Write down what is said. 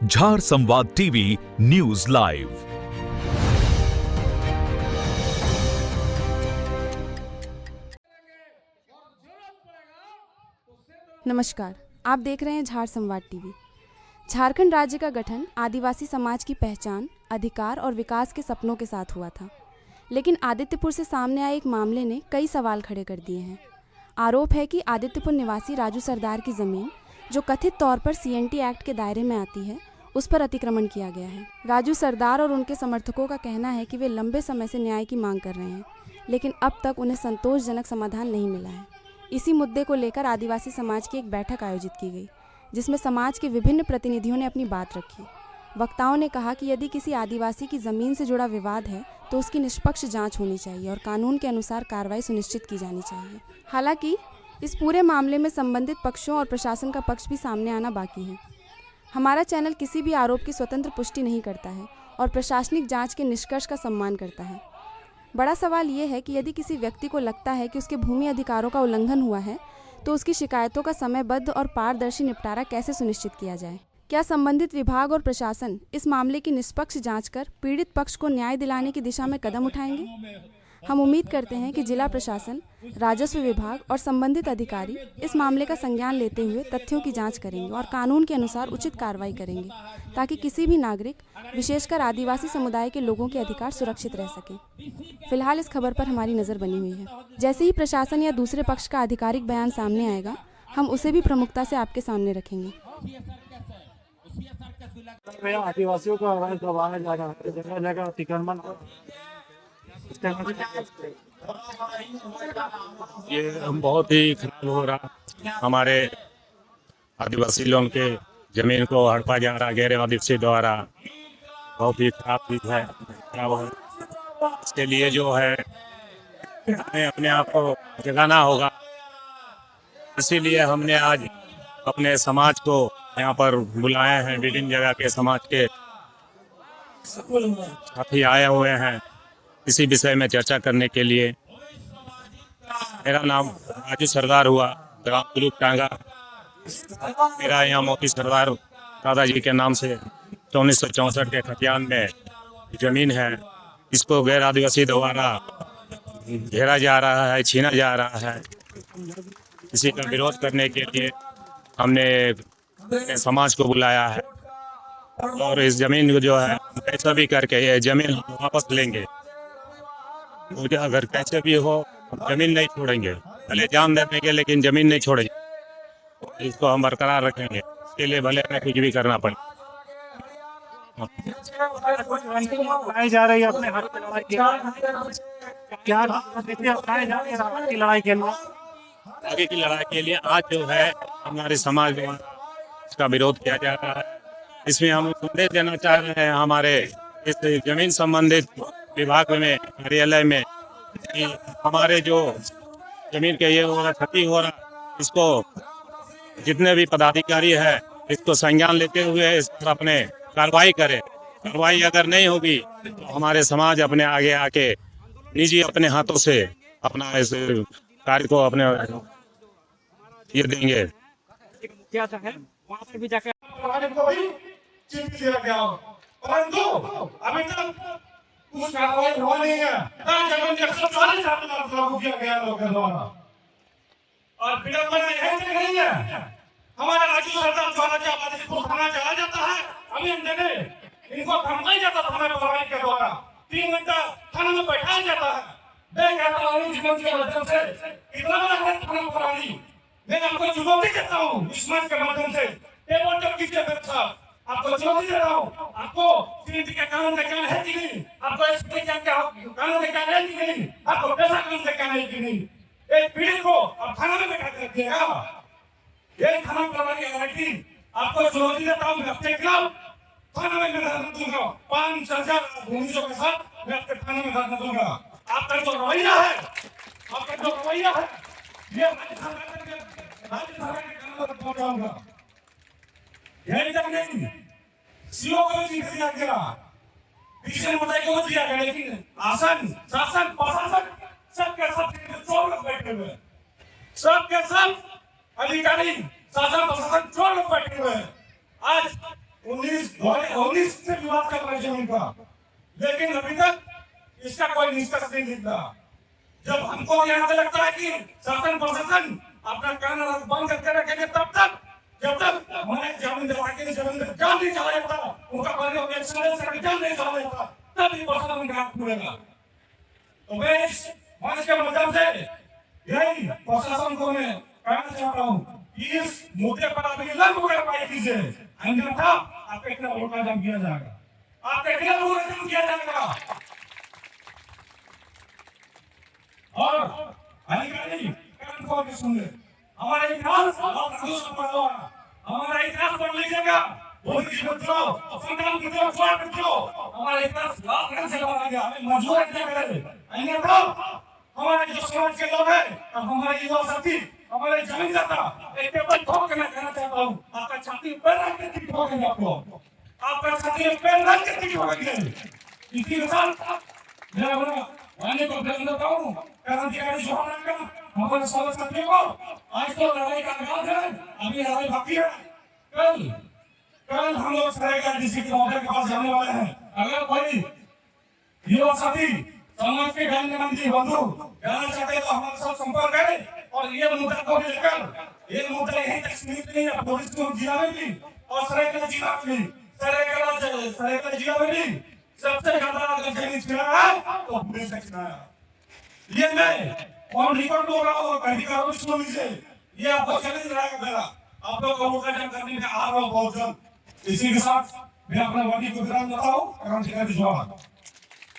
झार संवाद TV news live. नमस्कार, आप देख रहे हैं झार संवाद टीवी। झारखंड राज्य का गठन आदिवासी समाज की पहचान, अधिकार और विकास के सपनों के साथ हुआ था, लेकिन आदित्यपुर से सामने आए एक मामले ने कई सवाल खड़े कर दिए हैं। आरोप है कि आदित्यपुर निवासी राजू सरदार की जमीन, जो कथित तौर पर सीएनटी एक्ट के दायरे में आती है, उस पर अतिक्रमण किया गया है। राजू सरदार और उनके समर्थकों का कहना है कि वे लंबे समय से न्याय की मांग कर रहे हैं, लेकिन अब तक उन्हें संतोषजनक समाधान नहीं मिला है। इसी मुद्दे को लेकर आदिवासी समाज की एक बैठक आयोजित की गई, जिसमें समाज के विभिन्न प्रतिनिधियों ने अपनी बात रखी। वक्ताओं ने कहा कि यदि किसी आदिवासी की ज़मीन से जुड़ा विवाद है तो उसकी निष्पक्ष जांच होनी चाहिए और कानून के अनुसार कार्रवाई सुनिश्चित की जानी चाहिए। हालांकि इस पूरे मामले में संबंधित पक्षों और प्रशासन का पक्ष भी सामने आना बाकी है। हमारा चैनल किसी भी आरोप की स्वतंत्र पुष्टि नहीं करता है और प्रशासनिक जांच के निष्कर्ष का सम्मान करता है। बड़ा सवाल ये है कि यदि किसी व्यक्ति को लगता है कि उसके भूमि अधिकारों का उल्लंघन हुआ है, तो उसकी शिकायतों का समयबद्ध और पारदर्शी निपटारा कैसे सुनिश्चित किया जाए। क्या संबंधित विभाग और प्रशासन इस मामले की निष्पक्ष जांच कर पीड़ित पक्ष को न्याय दिलाने की दिशा में कदम उठाएंगे? हम उम्मीद करते हैं कि जिला प्रशासन, राजस्व विभाग और संबंधित अधिकारी इस मामले का संज्ञान लेते हुए तथ्यों की जांच करेंगे और कानून के अनुसार उचित कार्रवाई करेंगे, ताकि किसी भी नागरिक, विशेषकर आदिवासी समुदाय के लोगों के अधिकार सुरक्षित रह सके। फिलहाल इस खबर पर हमारी नज़र बनी हुई है। जैसे ही प्रशासन या दूसरे पक्ष का आधिकारिक बयान सामने आएगा, हम उसे भी प्रमुखता से आपके सामने रखेंगे। आदिवासियों को अवैध दबाया जा रहा है, जगह जगह अतिक्रमण। ये बहुत ही खराब हो रहा। हमारे आदिवासी लोगों के जमीन को हड़पा जा रहा गैर आदिवासी द्वारा। बहुत ही खराब चीज है। इसके लिए जो है हमें अपने आप को जगाना होगा। इसीलिए हमने आज अपने समाज को यहाँ पर बुलाए हैं। विभिन्न जगह के समाज के साथी आए हुए हैं इसी विषय में चर्चा करने के लिए। मेरा नाम राजू सरदार हुआ, ग्राम कुलूक टांगा। मेरा यहाँ मोती सरदार दादाजी के नाम से 1964 के खतियान में जमीन है। इसको गैर आदिवासी द्वारा घेरा जा रहा है, छीना जा रहा है। इसी का विरोध करने के लिए हमने समाज को बुलाया है और इस जमीन को जो है कैसा भी करके ये जमीन वापस लेंगे। अगर कैसे भी हो जमीन नहीं छोड़ेंगे, भले जान दे देंगे लेकिन जमीन नहीं छोड़ेंगे। इसको हम बरकरार रखेंगे। इसके लिए भले हमें कुछ भी करना पड़े। जा रही है अपने हक की लड़ाई क्या अपनाई जा रही है की लड़ाई के लिए, आगे की लड़ाई के लिए आज जो है हमारे समाज द्वारा इसका विरोध किया जा रहा है। इसमें हम संदेश देना चाह रहे हैं हमारे इस जमीन संबंधित विभाग में, कार्यालय में, कि हमारे जो जमीन के ये हो रहा, क्षति हो रहा, इसको जितने भी पदाधिकारी है इसको संज्ञान लेते हुए इस पर अपने कार्रवाई करें। कार्रवाई अगर नहीं होगी तो हमारे समाज अपने आगे आके निजी अपने हाथों से अपना इस कार्य को अपने ये देंगे। क्या है वहाँ पर भी जाकर परंतु अभी तक कुछ कार्रवाई हुआ नहीं है। जमीन 140 लाख लागू किया गया लोगों के द्वारा और विडंबना यह नहीं है। हमारे राज्य सरकार द्वारा जब आदित्यपुर थाना चला जाता है, अभी हम देने इनको धमकाया जाता था हमारे प्रभारी के द्वारा। 3 घंटा थाना में बैठाया जाता है। मैं कहता हूँ इस मंच के माध्यम से इतना बड़ा है थाना प्रभारी, मैं आपको चुनौती देता हूँ इस मंच के माध्यम से। टेबल टॉप कीजिए व्यवस्था, आपको चुनौती दे रहा हूँ। आपको सीएनटी का कानून का ज्ञान है कि नहीं? आपको एसपी का कानून का ज्ञान है कि नहीं? आपको पैसा कानून का ज्ञान है कि नहीं? एक पीड़ित को आप थाना में बैठा कर रखिएगा। ये थाना प्रभारी अथॉरिटी आपको चुनौती देता हूँ। मैं अपने खिलाफ थाना में धरना दूंगा। 5,000 भूमियों के साथ मैं आपके थाने में धरना दूंगा। आपका जो रवैया है, ये राज्य सरकार के कानून तक पहुंचाऊंगा। यही तक नहीं, सीओ को भी दिया गया, विषय मुद्दे को दिया गया, लेकिन आसन, शासन, प्रशासन सबके सब 4 लोग बैठे हुए, सबके सब अधिकारी, शासन प्रशासन 4 लोग बैठे हुए। आज 19 से विवाद चल रहा है जमीन का, लेकिन अभी तक इसका कोई निष्कर्ष नहीं निकला। जब हमको यहाँ से लगता है कि शासन प्रशासन अपना कान बंद करके रखेंगे तब तक, जब तक हमारे जमीन के जमीन में जान नहीं चला जाता, उनका जान नहीं चला जाता, तब ये प्रशासन का खुलेगा। तो मैं इस मंच के माध्यम से यही प्रशासन को मैं कहना चाहता हूँ कि इस मुद्दे पर अभी लंबी कार्रवाई कीजिए, अन्यथा आपके खिलाफ मुकदमा किया जाएगा, आपके खिलाफ मुकदमा किया जाएगा। और अधिकारी कान खोल के सुन ले, हमारा इतिहास और हमारा इतिहास पढ़ लीजिएगा, बहुत कुछ बच्चों संतान की तरफ छोड़ बच्चों, हमारा इतिहास लाख रंग से बना गया, हमें मजबूर नहीं करे, अन्यथा हमारे जो समाज के लोग हैं और हमारे युवा साथी हमारे जमीनदाता एक टेबल ठोक के मैं कहना चाहता हूँ, आपका छाती पैर रख के ठोकेंगे, आपका छाती पैर रख के ठोकेंगे। इसी के साथ मैं वाणी को बयान देता हूँ, क्रांतिकारी जवानों का हमारे सारे साथियों को आज तो लड़ाई का आगाज है, अभी लड़ाई बाकी है। कल हम लोग सरायघाट डिस्ट्रिक्ट महोदय के पास जाने वाले हैं। अगर कोई युवा साथी समाज के गणमान्य बंधु जाना चाहते हैं तो हमारे साथ संपर्क करें और ये मुद्दा को लेकर, ये मुद्दा यही तक सीमित नहीं है, पुलिस को जिला में भी और सरायघाट जिला में भी, सरायघाट जिला में भी सबसे ज्यादा अगर जमीन छिना है तो पुलिस का छिना है। ये मैं ऑन रिकॉर्ड हो रहा हूँ, कहीं का कुछ सुन लीजिए, ये आपको चैलेंज रहेगा मेरा, आप लोग को मुकदमा करने में आ रहा हूँ बहुत जल्द। इसी के साथ मैं अपना वाणी को विराम देता हूँ।